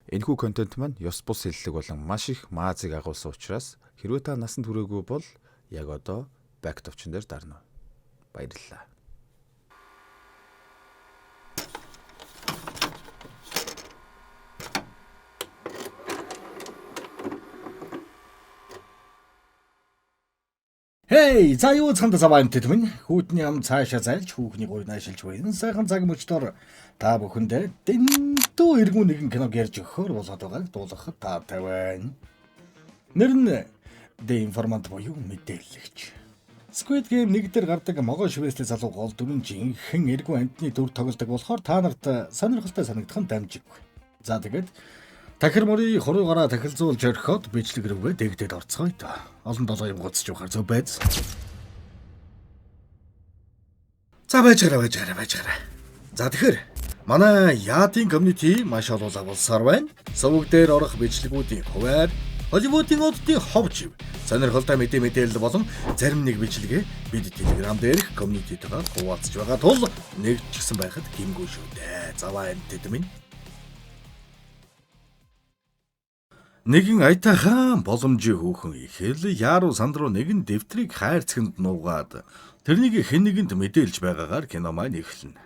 Энэхүү контент маань ёс бус хэллэг болон маш их маазыг агуулсан учраас хэрвээ та насанд хүрээгүй бол яг одоо back товчон дээр дарна. Баярлалаа. Хей, за юу цанд заваан тэтгэн хүүтний ам цаашаа зайлж хүүхний гуй наашилж байна. Сайхан цаг мөчтөр та бүхэндээ дэндүү эргүү нэгэн киног ярьж өгөхөөр болоод байгааг дуулгахад таатай байна. Нэр нь The Informant буюу мэдээлэгч. Squid Game нэг дээр гардаг могоо шивэслээ залуу гол дүрэн жинхэнэ эргүү амтны дүр тоглодог болохоор та нарт сонирхолтой санагдах нь дамжиггүй. За тэгээд Тахир мөрий хуруугаараа тахилзуулж орхиод бичлэг рүүгээ дэгдээд орцгоё та. Олон долоо юм гоцж явахаар зөв байц. За байж гараа. За тэгэхээр манай яадын community маш олон агуулсаар байна. Сувг дээр орох бичлэгүүдийн хуваар Холливуудын оддын ховж сонирхолтой мэдээлэл болон зарим нэг бичлэгээ бид Telegram дээрх community-тэйгээр хуваалцж байгаа тул нэг ч гэсэн байхад гимгүй шүү дээ. Заваа энэ минь нэгэн аятайхан боломжийн хүүхэн ихэл Яруу Сандруу нэгэн дэвтрийг хайрцагт нуугаад тэрнийг хэн нэгэнд мэдээлж байгаагаар кино маань эхэлнэ.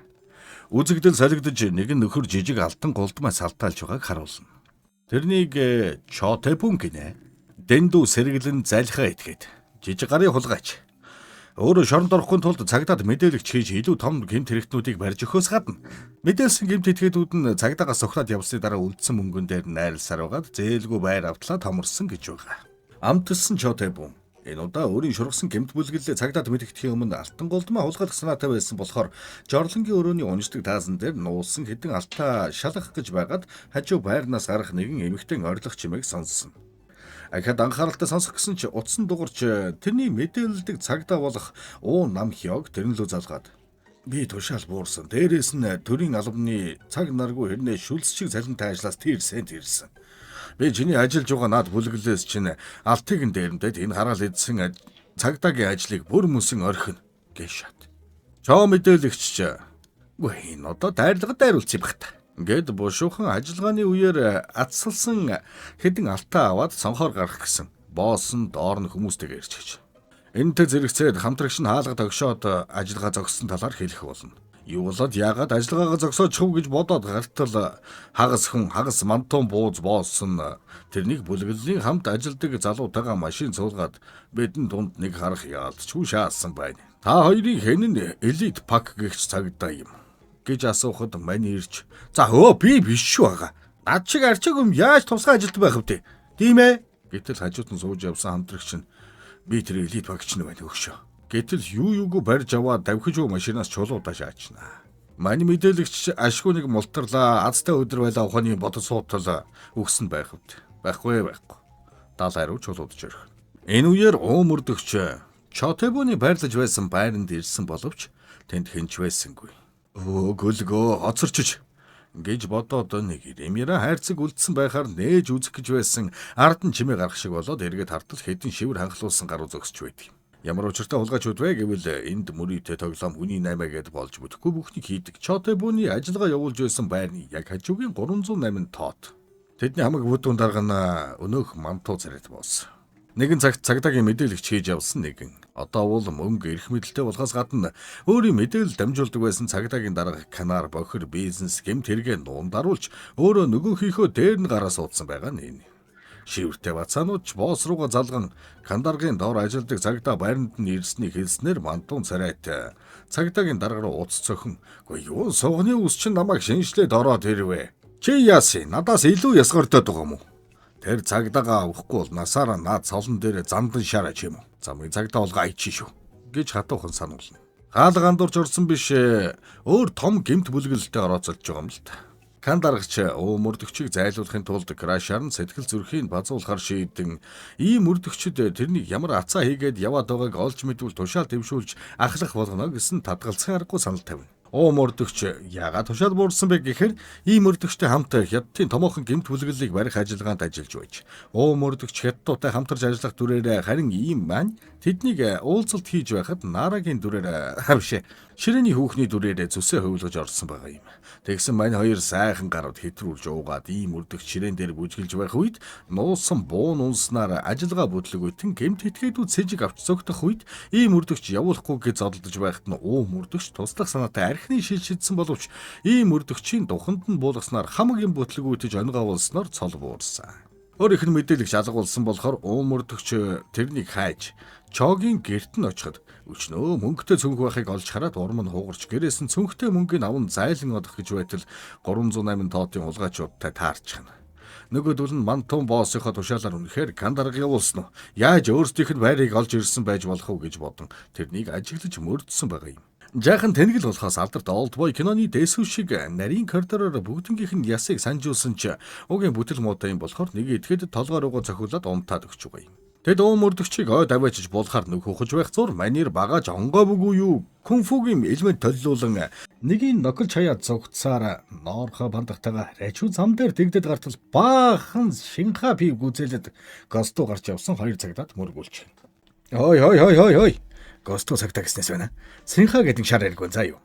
Үзэгдэл солигдож нэгэн нөхөр жижиг алтан голдмаа салтаалж байгааг харуулна. Тэрнийг Чотепун гинэ. Дэндүү сэргэлэн залхаа итгээд жижиг гарын хулгайч. Өөрөө шоронд орохгүй тулд цагдаад мэдээлэгч хийж илүү том гэмт хэрэгтнүүдийг барьж өгөхөөс гадна мэдээлсэн гэмт этгээдүүд нь цагдаагаас сохроод явсны дараа үлдсэн мөнгөн дээр найрлсаар байгаад зээлгүй байр автлаа томорсон гэж байгаа. Амтсан Чотепун энэ удаа өөрийн шургасан гэмт бүлгэлээ цагдаад мэдэгдэхийн өмнө алтан голдмаа хулгайлах санаатай байсан болохоор Жорлонгийн өрөөний уншдаг таасан дээр нуулсан хэдэн алтаа шалгах гэж байгаад хажуу байрнаас гарах нэгэн эмэгтэй орлох чимээг сонссон. Ахад анхааралтай сонсох гэсэн чи утсан дуурч тэрний мэдээлэлдэг цагдаа болох уу нам хёг тэрэн лөө залгаад би тушаал буурсан. Дээрээс нь төрийн албаны цаг наргүй хэрнээ шүлс шиг цалинтай ажлаас тэрсэн. Би чиний ажиллаж байгаа над бүлгэлээс чинь алтыг нь дээрэмдэд энэ хараал эдсэн цагдаагийн ажлыг бүр мөсөн орхино гэж шат. Чоо мэдээлэгч чи үгүй энэ одоо дайрлагад дайруулчих юм бах та. Гэд бушуухан ажиллагааны үеэр атсалсан хэдэн алтаа аваад сонхоор гарах гэсэн босс нь доор нь хүмүүстэйгээ ирж гэж. Энэтэй зэрэгцээд хамтрагч нь хаалга тогшоод ажиллагаа зогссон талаар хэлэх болно. Юу болоод яагаад ажиллагаагаа зогсоочих вэ гэж бодоод гартал хагас мантун бууз босс нь тэрнийг бүлэглэлийн хамт ажилдаг залуутайгаа машин цуулгаад бидэн дунд нэг харах яалтчгүй шаасан байна. Та хоёрын хэн нь элит пак гэгч цагдаа юм гэж асуухад мань ирж за би биш шүү байгаа. Над шиг арчиг юм яаж тусгай ажилт байх вэ? Тийм ээ. Гэтэл хажууд нь сууж явсан хамтрагч нь би тэр элит багч нь байна өгшөө. Гэтэл юугүй барьж аваад давхиж өг машинаас чулуудаа шаачнаа. Мань мэдээлэгч ашгүй нэг мултарлаа азтай өдөр байлаа ухааны бодож суутал өгсөн байхгүй. Даалай руу чулуудж өрх. Энэ үеэр мөрдөгч Чотепуны байрлаж байсан байранд ирсэн боловч тэнд хэнч байсангүй. Гөлгөө хоцорчиж гэж бодоод нэг Эмира хайрцаг үлдсэн байхаар нээж үзэх гэж байсан ард нь чимээ гарах шиг болоод эргээд хартал хэдин шивэр ханхлуулсан гаруу зогсож байдаг. Ямар учиртай хулгайчуд вэ гэвэл энд мөрийтэй тоглоом хүний 8 гэд болж бүтэхгүй бүхнийг хийдэг. Чотепуны ажиллагаа явуулж байсан байрны яг хажуугийн 308 тоот. Тэдний хамаг бүдүүн дарга нь өнөөх мантуу царайт боосон. Нэгэн цагт цагдаагийн мэдээлэгч хийж явсан нэгэн. Одоо бол мөнгө эрх мэдэлтэй болохоос гадна өөрийн мэдээлэл дамжуулдаг байсан цагдаагийн дарга канаар бохир бизнес гэмт хэрэгээ нуундаруулж өөрөө нөгөөхийнхөө дээр нь гараа суудсан байгаа нь. Шивэртэй бацаанууд ч босс руугаа залган кандаргын доор ажилладаг цагдаа байранд нь ирснийг хэлснээр мантун царайт цагдаагийн дарга руу уц цохин юу суугны ус чинь намайг шинжлээд ороод ирвэ. Чи яасан? Надаас илүү ясгартаад байгаа юм уу? Тэр цагдаагаа авахгүй бол насаараа наад цолон дээр зандан шараач юм уу? Замын цагдаа болгоо айчих шүү гэж хатуухан сануулна. Хаалга андуурч орсон биш өөр том гэмт бүлгэлтэй орооцолж байгаа юм л та. Кандаргач мөрдөгчийг зайлуулахын тулд крашаар нь сэтгэл зүрхийн базуулахар шийдэн ийм мөрдөгчд тэрнийг ямар ацаа хийгээд яваад байгааг олж мэдвэл тушаал дэвшүүлж ахлах болгоно гэсэн татгалзахын аргагүй санал тавина. Мөрдөгч яагаад тушаал буурсан бэ гэхээр ийм мөрдөгчтэй хамт хятадын томоохон гэмт бүлгэлийг барих ажиллагаанд ажиллаж байж. Мөрдөгч хятадтай хамтарч ажиллах дүрээр харин ийм маань тэднийг уулзалт хийж байхад Нарагийн дүрээр Ширээний хүүхний дүрээрээ зүсээ хөвлөж орсон байгаа юм. Тэгсэн мань хоёр сайхан гарууд хэтрүүлж уугаад ийм үрдэх ширээн дээр бүжгэлж байх үед нуусан буун унснаар ажилгаа бүтлгүйтэн гэмт этгээдүүд сэжиг авч зогтох үед ийм үрдэгч явуулахгүй гэж зодолдож байхад нь үрдэгч туслах санаатай архины шил шидсэн боловч ийм үрдэгчийн духанд нь буулгаснаар хамаг юм бүтлгүйтэж онгооволсноор цол буурсан. Өөр их мэдээлэгч алгуулсан болохоор үрдэгч тэрнийг хайж Чогийн герт нь очиход өчнөө мөнгөтэй цүнх байхыг олж хараад урам нь хугарч гэрээс нь цүнхтэй мөнгөний аван зайлан одох гэж байтал 308 тоотын улгаачуудтай таарчихна. Нөгөөдөл нь мантун боссынхоо тушаалаар үнэхээр кандарга явуулсан уу? Яаж өөрсдийнх нь байрыг олж ирсэн байж болох уу гэж бодон тэрнийг ажиглаж мөрдсөн байгаа юм. Жаахан тэнэгэл болохоос алдарт Олдбой киноны дэсүү шиг нарийн коридороор бүгднгийнх нь ясыг санжуулсан ч угийн бүтэл муутай юм болохоор нэг идэхэд толгой руугаа цохиулаад унтаад өгч байгаа юм. Тэд өмөрдөгчийг ойд аваачиж булахаар нөхөхөж байх зур манер багаж онгоо бүгүй юу? Кунфугийн элемент толлуулан нэгийн нокол чаяа зогцсаар ноорхоо бандагтайгаа рачу зам дээр тэгдэд гартал баахан шинха пив гүзэлэд госту гарч явсан хоёр цагдаад мөргүүлж. Хой. Госту цагтаа гэснээс байна. Синха гэдэг шар иргэн заа юу.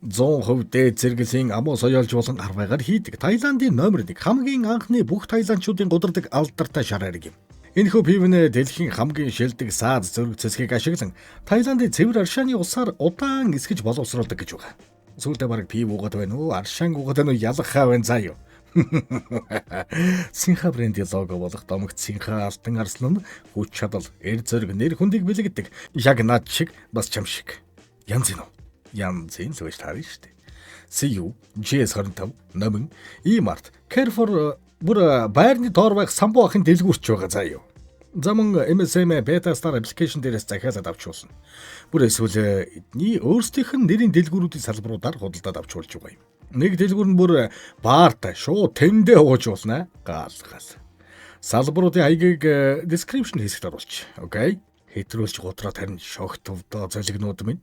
100% дээд зэрэглэлийн амуу соёолж болон арвайгаар хийдэг Таиландын номер 1 хамгийн анхны бүх тайландчуудын гудрадаг алдартай шар ирэг юм. Энэхүү пивнэ дэлхийн хамгийн шилдэг саад зөрөг цэцгийг ашиглан Таиландын цэвэр аршааны усаар удаан эсгэж боловсруулдаг гэж байгаа. Сүүлдээ бараг пив уугаад байна уу, аршаан уугаад байна уу ялахаа байна заа юу. Синха брендийн лого болох домогт Синха алтан арслан хүч чадал, эр зэрэг нэр хүндийг бэлэгддэг. Яг над шиг бас чам шиг. Янз нь. Янз нь л байж таарна шүү дээ. CU, GS25, Номин, E-Mart, Carrefour бүр байрны доор байх самбуу ахын дэлгүүрч байгаа заа юу. Замун MSM Beta Star application дээрээс захиалаад авчулсан. Бүр эсвэл эдний өөрсдийнх нь нэрийн дэлгүүрүүдийн салбаруудаар худалдаад авч болж байгаа юм. Нэг дэлгүүр нь бүр баартай шууд тэндээ ууж уулна. Гал. Салбаруудын хаягийг description хэсэгт оруулж. Окей. Хэтрүүлж гутраад харин шогт өвдөө золигнууд минь.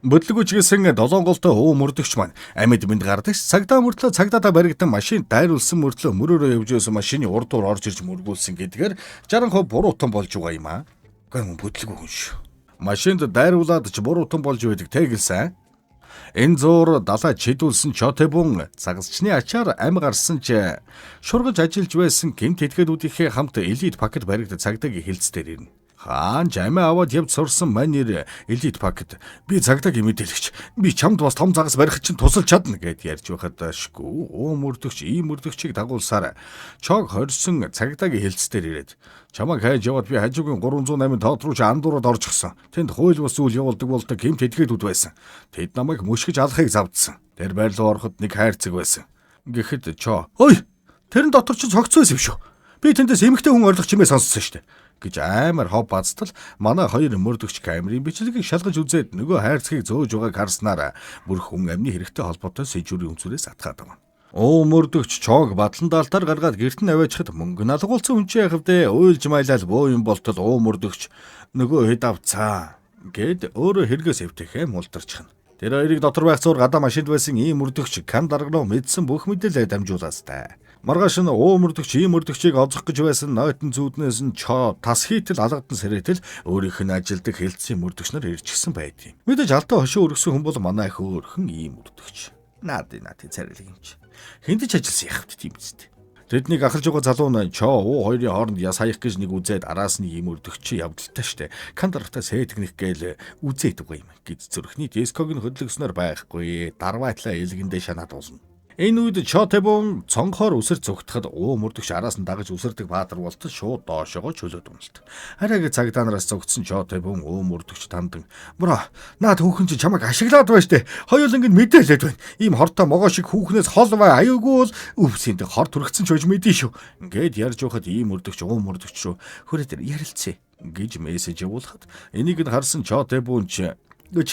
Бодлогочгсэн 7 голтой мөрдөгч маань амьд мэд гардаг цагдаа мөртлөө цагдаатай баригдан машин дайруулсан мөртлөө мөрөөрөө явж байсан машины урд дуур орж ирж мөргүүлсэн гэдгээр 60% буруутан болж байгаа юм аа. Гэн бодлого хүн шүү. Машинд дайруулад ч буруутан болж байдаг тэгэлсэн. Энэ зуур далаа чидүүлсэн чотэбун цагсчны ачаар ам гарсан ч шургаж ажиллаж байсан гэмт этгээдүүдийнхээ хамт элит пакет баригдад цагдаагийн хилцээр ирнэ. Хаан жамаа аваад явж сурсан манер элит пакет би цагдаагийн мэдээлэгч би чамд бас том загас барих чинь тусалж чадна гэд ярьж байхад шгүй мөрдөгч ийм мөрдөгчийг дагуулсаар чог хорьсон цагдаагийн хэлцээр ирээд чамайг хайж яваад би хажуугийн 308 тоот руу андуураад орж гисэн. Тэнд хууль бус зүйл явуулдаг болдог гэмт этгээдүүд байсан. Тэд намайг мөшгөж алахыг завдсан. Тэр байр руу ороход нэг хайрцаг байсан. Гэхэд ой тэрэн дотор ч цогц байсан юм шүү. Би тэндээс эмэгтэй хүн орлох чимээ сонссон шүү дээ гэж аймаар хов бацтал манай хоёр мөрдөгч камерын бичлэгийг шалгаж үзээд нөгөө хайрцгийг зөөж байгааг харснараа бүр хүн амны хэрэгтэй холбоотой сэжүүрийн үнцрээс атгаад байна. Мөрдөгч чог батлан даалтаар гаргаад гэрт нь аваачхад мөнгө налгуулсан хүн чи яхав дээ уйлж майлал боо юм болтол мөрдөгч нөгөө хэд авцаа гэд өөрөө хэрэгээс эвтэхээ мултарчихна. Тэр хоёрыг дотор байх зур гадаа машинд байсан ийм мөрдөгч кан дарга руу мэдсэн бүх мэдээлэл дамжуулаастай. Маргааш нь мөрдөгч ийм мөрдөгчийг олзох гэж байсан нойтон зүүднээс нь тас хийтэл алгадан сэрэтэл өөрийнх нь ажилдаг хэлтсийн мөрдөгч нар ирчихсэн байдгийг. Мэдээж алдаа хошуу өргсөн хүн бол манай их өөрхөн ийм мөрдөгч. Наадын царилэг юм чи. Хэндэж ажилласан яхавт тийм үст. Тэднийг ахалж байгаа залуу нь хоёрын хооронд яс хаях гэж нэг үзээд араас нь ийм мөрдөгч явдалтай штэ. Кандарахтай сэтгнэх гээл үзээд байгаа юм. Гэд зөрхний диског нь хөдлөгснөр байхгүй. Дарвайтлаа илгэндээ шанаад уулна. Энэ үед чотэбун цонхоор үсэр зүгтахад мөрдөгч араас нь дагаж үсэрдэг баатар болтол шууд доошогоо чөлөөд уналт. Хараагийн цагдаа нараас зүгтсэн чотэбун мөрдөгч тандан "Бро, наад хүүхэн чи чамайг ашиглаад байна штэ. Хоёуланг нь мэдээлээд байна. Ийм хортой могоо шиг хүүхнээс хол бай аюугүй бол өвсөнд хор түргцэн ч хож мэдэн шүү." Ингээд ярьж байхад ийм мөрдөгч рүү "Хүрээ дээр ярилцъя" гэж мессеж явуулахад энийг нь харсан чотэбун чи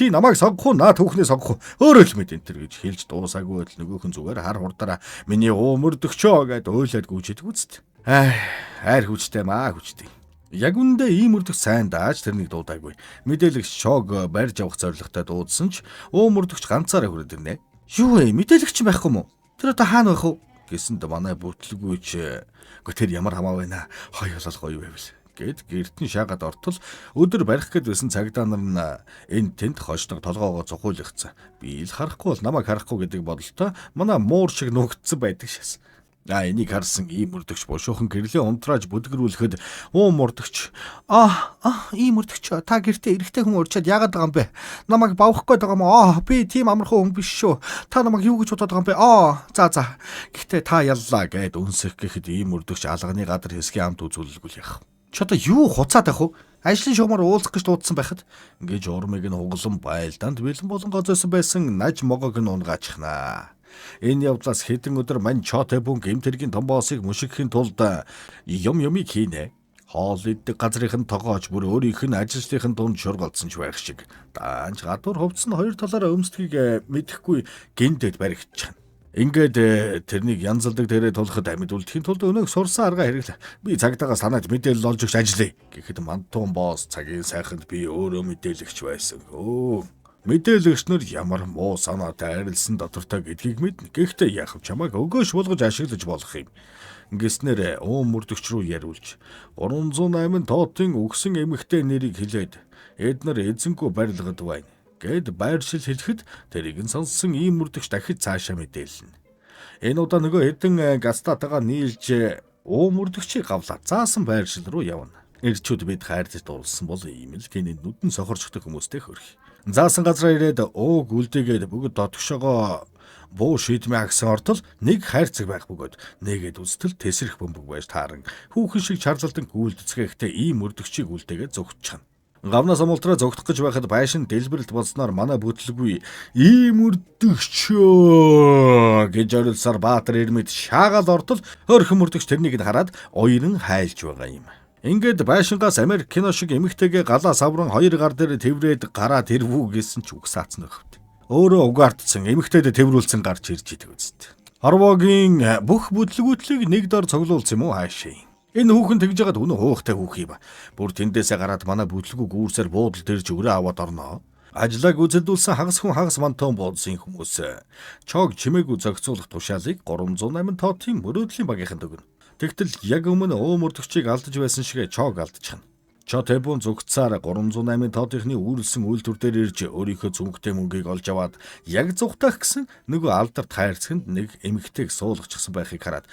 намайг сонгох уу, наа түүхнээ сонгох уу? Өөрөө л мэд энэ төр гэж хэлж дуусаагүй л нөгөөхөн зүгээр хар хурдаараа миний мөрдөгчөө гэд ойлоод гүйчэдэг үст. Хайр хүчтэй маа хүчтэй. Яг үндэ ийм мөрдөгч сайн дааж тэрнийг дуудаагүй. Мэдээлэгч чог барьж авах зорилготой дуудсан ч мөрдөгч ганцаараа хүрээд ирнэ. Юу вэ? Мэдээлэгч байхгүй юм уу? Тэр одоо хаана байх вэ? Гэсэнд манай бүтлгүйч тэр ямар хамаа байна. Хоёулал гоё байвал гэд гэртэн шаагаад ортол өдөр барих гээд байсан цагдаа нар нь энэ тэнд хошдог толгоогоо цухуулгацсан. Би л харахгүй бол намайг харахгүй гэдэг бодолтой манай муур шиг нүгдсэн байдаг шээс. Энийг харсан ийм мөрдөгч бошуухан гэрлээ унтрааж бүдгэрүүлэхэд мөрдөгч ийм мөрдөгч та гэртээ эрэгтэй хүн урьдчаад яагаад байгаа юм бэ? Намайг бавах гээд байгаа юм аа? Би тийм амархан хүн биш шүү. Та намайг юу гэж бодоод байгаа юм бэ? За. Гэхдээ та яллаа гэд үнсэх гэхэд ийм мөрдөгч алганы гадар хэсгийн амт үзүүлэлгүй яах. Чи одоо юу хуцаад байх вэ? Ажлын шугамар уулзах гэж дуудсан байхад ингэж урмыг нь хуглан байлдаанд бэлэн болон гоцоосон байсан наж могоог нь унгаачихнаа. Энэ явдлаас хэдэн өдөр мань чотой бүн гэмтэргийн том боосыг мушигхийн тулд юмыг хийнэ. Хоол иддэг газрынх нь тогооч бүр өөрийнх нь ажилчдын дунд шургалцсан ч байх шиг. Даанч гадуур хувцсан хоёр талаараа өмсдгийг мэдэхгүй гинтэд баригдчихна. Ингээд тэрнийг янзалдаг дээрээ тулахад амьд үлдэхийн тулд өнөөх сурсан арга хэрэглээ. Би цагдаагаас танаад мэдээлэл олж өгч ажиллая. Гэхэд мантуун боос цагийн сайханд би өөрөө мэдээлэгч байсан. Мэдээлэгч нар ямар муу санаатай арилсан доктортой гэдгийг мэднэ. Гэхдээ яах вэ? Чамайг өгөөш болгож ашиглаж болох юм. Ингэснээр мөрдөгч рүү яриулж 308 тоотын өгсөн эмэгтэй нэрийг хэлээд эднэр эзэнгүй барилгад байна гэд байршил хэлэхэд тэрийг нь сонссон ийм мөрдөгч дахид цаашаа мэдээлнэ. Энэ удаа нөгөө хэдэн гастатагаа нийлж мөрдөгчийг гавлаа заасан байршил руу явна. Ирчүүд бид хайрцагт дурлсан бол ийм л гинэ нүдэн сохорчтой хүмүүстэй хөрх. Заасан газраа ирээд үлдээгээд бүгд дотгошоогоо буу шийдмээ агсан ортол нэг хайрцаг байх бөгөөд нэгэд үзтэл тесрэх бөмбөг байж тааран хүүхэн шиг чарлалдан гүйлдэцгээхдээ ийм мөрдөгчийг үлдээгээд зогтчихно. Гавнаас амултраа зогтох гэж байхад байшин дэлбэрэлт болсноор манай бүтлгүй ийм мөрдөгчөө гэж орилсаар Баатар ирмэд шаагаал ортол хөрхөн мөрдөгч тэрнийг хараад уяран хайлж байгаа юм. Ингээд байшингаас Америк кино шиг эмэгтэйгээ галаа савран хоёр гар дээр тэврээд гараа тэрвүү гэсэн ч угсаацсан өгт. Өөрөө угаардсан эмэгтэйдээ тэврүүлсэн гарч ирж идэг үст. Хорвогийн бүх бүтлгүүтлийг нэг дор цуглуулсан юм уу хаашаа. Энэ хүүхэн тэгж яагаад үнэн хуухтай хүүх юм. Бүр тэндээсээ гараад манай бүтлгүү гүүрсээр буудал дэрж өрөө аваад орноо. Ажлааг үзэлдүүлсэн хагас хүн хагас мантон буудсан хүмүүс чог чимээгүй зохицуулах тушаалыг 308 тоотын мөрөөдлийн багийнхан өгнө. Тэгтэл яг өмнө мөрдөгчийг алдаж байсан шиг чог алдчихна. Чотэбун зүгцээр 308 тоотынхны үүрлсэн үйлдвэр дээр ирж өөрийнхөө зүнхтэй мөнгийг олж аваад яг зүгтах гэсэн нөгөө алдарт хайрцагт нэг эмэгтэйг суулгачихсан байхыг хараад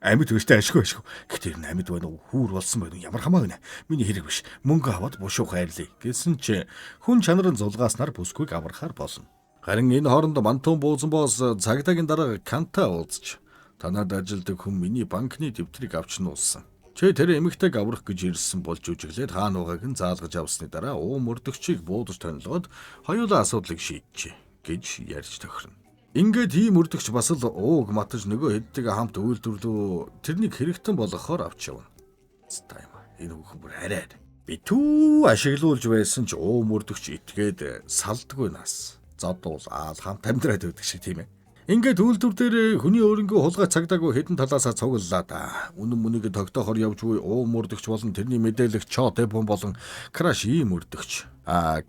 амьд өштэй ашгүй. Гэтэр амьд байна уу хүүр болсон байна уу ямар хамаа гинэ. Миний хэрэг биш. Мөнгө аваад бушуу хайрлаа гэсэн чи хүн чанарын зулгааснаар бүсгүйг аврахаар болно. Харин энэ хооронд мантун буузан боос цагдаагийн дараа канта уулзч танад ажилдаг хүн миний банкны дэвтрийг авч нуулсан. Чи тэр эмэгтэйг аврах гэж ирсэн болж үжиглээд хаана угааг нь заалгаж авсны дараа мөрдөгчийг буудаж тонилгоод хоёулаа асуудлыг шийджээ гэж ярьж тохирно. Ингээд ийм мөрдөгч бас л ууг матж нөгөө хэдтэйгээ хамт үйлдвэрлүү тэрнийг хэрэгтэн болгохоор авч явна. Энэ хүүхэн бүр хараа. Би түү ашиглуулж байсан ч мөрдөгч итгээд салдгүй нас. Зодуул хамт амьдраад байдаг шиг тийм ээ. Ингээд үйлдвэр дээр хүний өөрөнгөө хулгай цагдаагүй хэдэн талаасаа цуглалаа да. Үнэн мөнийг тогтоохоор явж буй мөрдөгч болон тэрний мэдээлэгч Чотэбун болон Краш ийм мөрдөгч.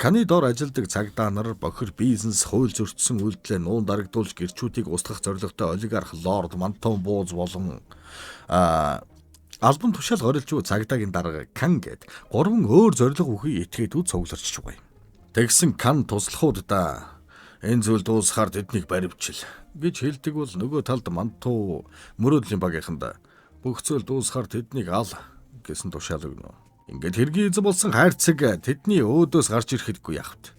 Каны дор ажилдаг цагдаа нар бохир бизнес хууль зөрчсөн үйлдэлээ нуун дарагдуулж гэрчүүдийг устгах зорилготой олигарх лорд Мантон Бууз болон албан тушаал горилж буй цагдаагийн дарга Кан гэд 3 өөр зорилго үхий этгээдүүд цугларч байгаа юм. Тэгсэн Кан туслахууд да. Энэ зүйл дуусахаар тэднийг баривчил гэж хэлдэг бол нөгөө талд мантуу мөрөөдлийн багийнханда бүх зүйл дуусахаар тэднийг ал гэсэн тушаал өгнө. Ингээд хэргийн эзэн болсон хайрцаг тэдний өөдөөс гарч ирэхэдгүй яхавт.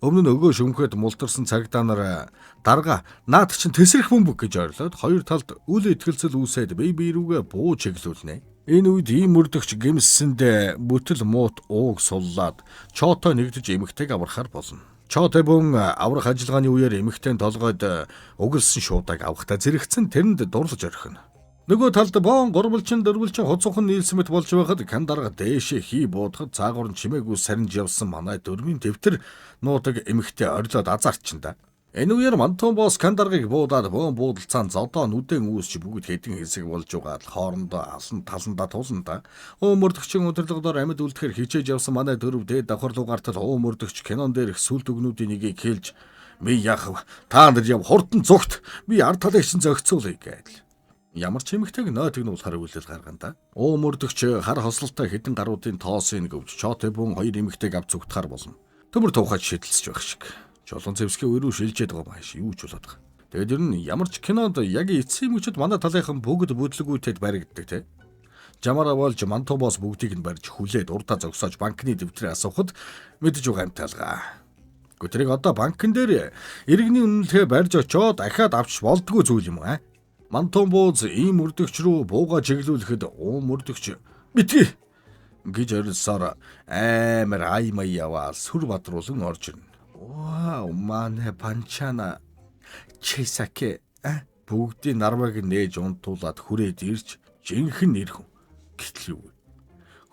Өмнө нь өгөө шөмхөд мултарсан цагдаа нар дарга наад чин тесрэх бөмбөг гэж ойрлоод хоёр талд үл итгэлцэл үүсээд бие биерүүгээ буу чиглүүлнэ. Энэ үед ийм мөрдөгч гэмссэнд бүтэл муут ууг суллаад чото нэгдэж эмэгтэйг аврахаар болно. Чотэбун аврах ажиллагааны үеэр эмэгтэй толгойд угилсан шуудаг авахта зэрэгцэн тэрэнд дурлаж орхино. Нөгөө талд боон гурвалчин дөрвөлчин хуцуухан нийлсэн мэт болж байхад Кан дарга дээшээ хий буудахад цаагуур нь чимээгүй сарнж явсан манай дөрвийн дэвтэр нуудаг эмэгтэй орилоод азаарчна. Энэ үеэр Мантун боос Кан даргыг буудаад боон буудалцаан зодоо нүдэн үүсч бүгд хэдэн хэсэг болж угаад хоорондоо алан таландаа туланда мөрдөгчийн удирдлагадор амьд үлдэхээр хичээж явсан манай дөрөв дээд давхар руу гартал мөрдөгч кинон дээрх сүлд өгнүүдийн нэгийг хэлж "Ми яах вэ? Та нар яв хурдан зүгт. Би ард талыг чинь зохицуулъя" гээл. Ямар ч эмэгтэйг нойтыг нь болохоор үйлдэл гаргана да. Мөрдөгч хар хослолтой хэдэн гаруудын тоосыг өвч Чотебун хоёр эмэгтэйг авч зүгтахаар болно. Төмөр тухайд шийдэлцэж байх шиг. Чулуун зэвсгээ өрөө шилжээд байгаа маш юу ч болоод байгаа. Тэгээд ер нь ямар ч кинонд яг эцсийн мөчөд манай талынхан бүгд бүдлгүүтэд баригддаг те. Жамаараа болж мантуу босс бүгдийг нь барьж хүлээд урдаа зогсоож банкны дэвтрээ асуухад мэдж байгаа юм талгаа. Гэхдээ тэрийг одоо банкн дээр иргэний үнэлгээ барьж очоод дахиад авч болдгоо зүйл юм аа. Мантун бууз ийм мөрдөгч рүү бууга чиглүүлэхэд мөрдөгч битгий гэж орилсоор амар аймай яваа сүр бадруулан орж ирнэ. Вау, манай панчана чисаке бүгдийн нарваг нээж унтуулад хүрээд ирж жинхэнэ нэр хүн. Гэтэл юу?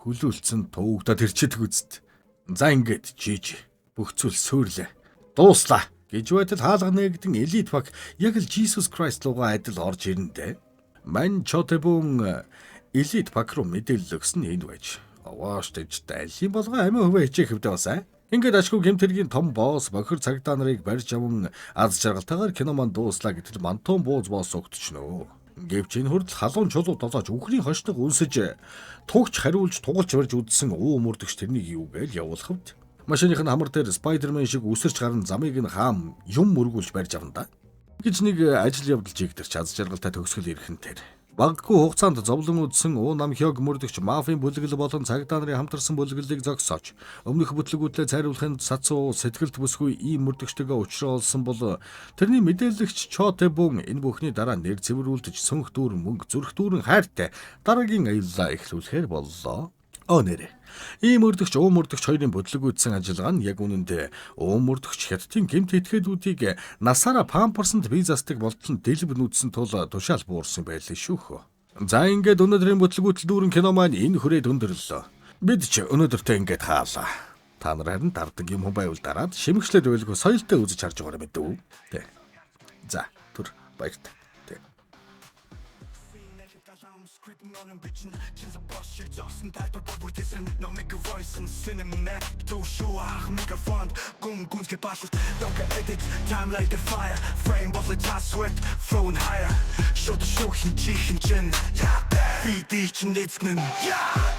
Хүлүүлцэн туугдаад ирчээдэг үст. За ингээд жиж бүх зүйл суурлаа. Дууслаа гэж байтал хаалга нэгдэн элит баг яг л Jesus Christ руугаа адил орж ирэндээ. Мань Чотебун элит баг руу мэдээлэл өгсөн энэ байж. Авааш дэжтэй аль юм болгоо амин хуваа хичээх хэвдэ басаа. Ингээд ашгүй гэмтэргийн том босс бохир цагдаа нарыг барьж аван аз жаргалтайгаар кино манд дууслаа гэтэл мантун бууз босс өгтчихнөө. Гэвч энэ хүртэл халуун чулуу толооч үхрийн хошног үнсэж тугч хариулж тугалж барьж үдсэн мөрдөгч тэрнийг юу гээл явуулах вд. Машиных нь хамар дээр Spider-Man шиг үсэрч гарна замыг нь хаам юм мөргүүлж барьж авна да. Гэж нэг ажил явдал жигдэрч аз жаргалтай төгсгөл ирхэн тэр. Баггүй хугацаанд зовлон үдсэн намхёг мөрдөгч мафийн бүлэгэл болон цагдаа нарын хамтарсан бүлэглэлийг зогсоож өмнөх бүтлгүүтлээ цайруулахын сацуу сэтгэлд бүсгүй ийм мөрдөгчтэйгээ уулзсан бол тэрний мэдээлэгч Чотебун энэ бүхний дараа нэр цэвэрүүлдэж сөнх дүүрэн мөнгө зүрх дүүрэн хайртай дараагийн аяллаа эхлүүлэхээр боллоо. Нэрэ. Ийм мөрдөгч мөрдөгч хоёрын бүтлгүүдсэн ажиллагаа нь яг үнэндээ мөрдөгч хятадын гэмт этгээдүүдийг насаараа памперсанд визастыг болтон дэлб нүдсэн тул тушаал буурсан байлээ шүүх. За ингээд өнөөдрийн бүтлгүүтэл дүүрэн кино маань энэ хүрээд өндөрлөө. Бид ч өнөөдөртөө ингээд хаалаа. Та нар харин дардаг юм байвал дараад шимэгчлээд байлгүй соёлтой үзэж харж байгаарай мэдв. Тэ. За түр баяртай. 너는 비친 진짜 버시 적신 달돌 버블 대신 no make a voice and cinnamon to show make a fun gung ske passion don't get edit time like the fire frame of the task sweat flowing higher show the show hin chin yeah beat each and it's yeah